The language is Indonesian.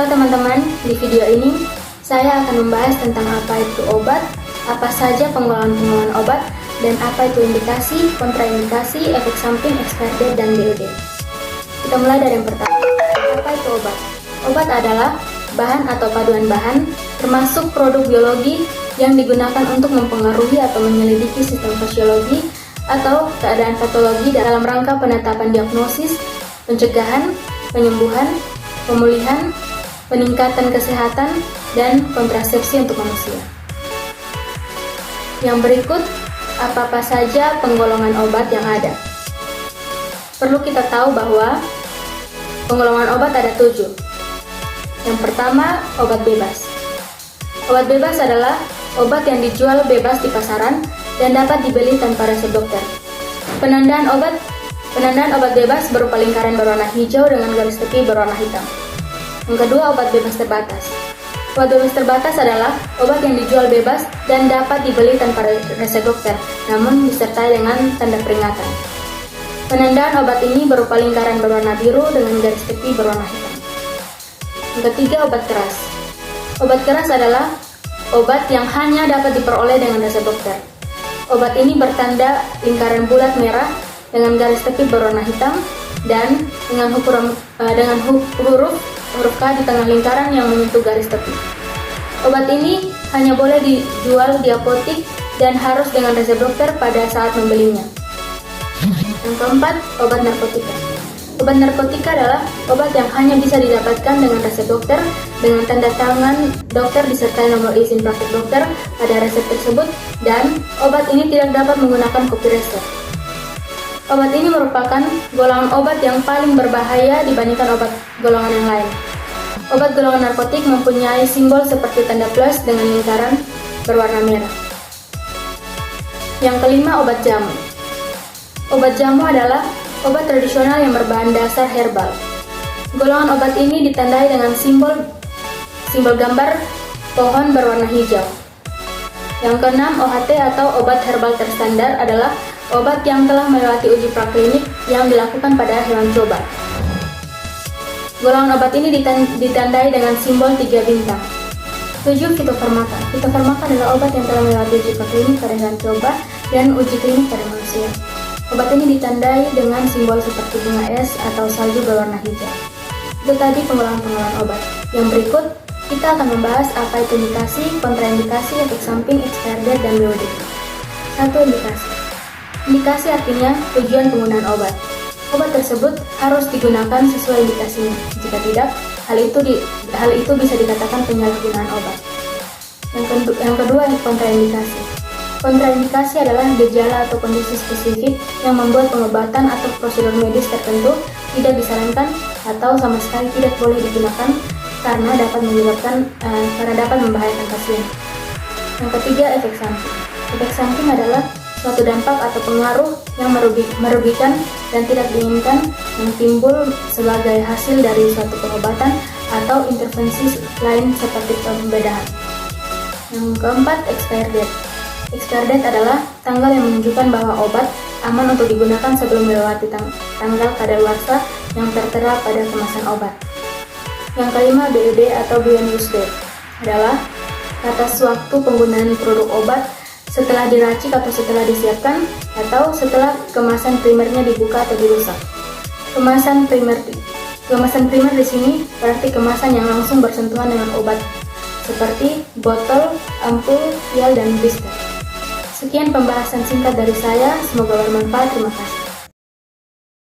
Halo teman-teman, di video ini saya akan membahas tentang apa itu obat, apa saja penggolongan obat, dan apa itu indikasi, kontraindikasi, efek samping, expired date, dan DOD. Kita mulai dari yang pertama. Apa itu obat? Obat adalah bahan atau paduan bahan, termasuk produk biologi yang digunakan untuk mempengaruhi atau menyelidiki sistem fisiologi atau keadaan patologi dalam rangka penetapan diagnosis, pencegahan, penyembuhan, pemulihan, peningkatan kesehatan, dan kontrasepsi untuk manusia. Yang berikut, apa-apa saja penggolongan obat yang ada. Perlu kita tahu bahwa penggolongan obat ada 7. Yang pertama, obat bebas. Obat bebas adalah obat yang dijual bebas di pasaran dan dapat dibeli tanpa resep dokter. Penandaan obat bebas berupa lingkaran berwarna hijau dengan garis tepi berwarna hitam. Yang kedua, obat bebas terbatas. Obat bebas terbatas adalah obat yang dijual bebas dan dapat dibeli tanpa resep dokter, namun disertai dengan tanda peringatan. Penandaan obat ini berupa lingkaran berwarna biru dengan garis tepi berwarna hitam. Yang ketiga, obat keras. Obat keras adalah obat yang hanya dapat diperoleh dengan resep dokter. Obat ini bertanda lingkaran bulat merah dengan garis tepi berwarna hitam dan dengan huruf K di tengah lingkaran yang menyentuh garis tepi. Obat ini hanya boleh dijual di apotik dan harus dengan resep dokter pada saat membelinya. Yang keempat, obat narkotika. Obat narkotika adalah obat yang hanya bisa didapatkan dengan resep dokter dengan tanda tangan dokter disertai nomor izin praktek dokter pada resep tersebut, dan obat ini tidak dapat menggunakan kopi resep. Obat ini merupakan golongan obat yang paling berbahaya dibandingkan obat golongan yang lain. Obat golongan narkotik mempunyai simbol seperti tanda plus dengan lingkaran berwarna merah. Yang kelima, obat jamu. Obat jamu adalah obat tradisional yang berbahan dasar herbal. Golongan obat ini ditandai dengan simbol gambar pohon berwarna hijau. Yang keenam, OHT atau obat herbal terstandar adalah obat yang telah melewati uji praklinik yang dilakukan pada hewan coba. Golongan obat ini ditandai dengan simbol 3 bintang. 7. Fitofarmaka. Fitofarmaka adalah obat yang telah melewati uji praklinik pada hewan coba dan uji klinik pada manusia. Obat ini ditandai dengan simbol seperti bunga es atau salju berwarna hijau. Itu tadi penggolongan obat. Yang berikut, kita akan membahas apa itu indikasi, kontraindikasi, efek samping, expired date, dan DOD. 1. Indikasi. Indikasi artinya tujuan penggunaan obat. Obat tersebut harus digunakan sesuai indikasinya. Jika tidak, hal itu bisa dikatakan penyalahgunaan obat. Yang kedua, kontraindikasi. Kontraindikasi adalah gejala atau kondisi spesifik yang membuat pengobatan atau prosedur medis tertentu tidak disarankan atau sama sekali tidak boleh digunakan karena dapat membahayakan pasien. Yang ketiga, efek samping. Efek samping adalah suatu dampak atau pengaruh yang merugikan dan tidak diinginkan yang timbul sebagai hasil dari suatu pengobatan atau intervensi lain seperti pembedahan. Yang keempat, expired date. Expired date adalah tanggal yang menunjukkan bahwa obat aman untuk digunakan sebelum melewati tanggal kadaluarsa yang tertera pada kemasan obat. Yang kelima, BUD atau Beyond Use Date adalah batas waktu penggunaan produk obat setelah diracik atau setelah disiapkan atau setelah kemasan primernya dibuka atau dirusak. Kemasan primer di sini berarti kemasan yang langsung bersentuhan dengan obat seperti botol, ampul, vial, dan blister. Sekian pembahasan singkat dari saya, semoga bermanfaat. Terima kasih.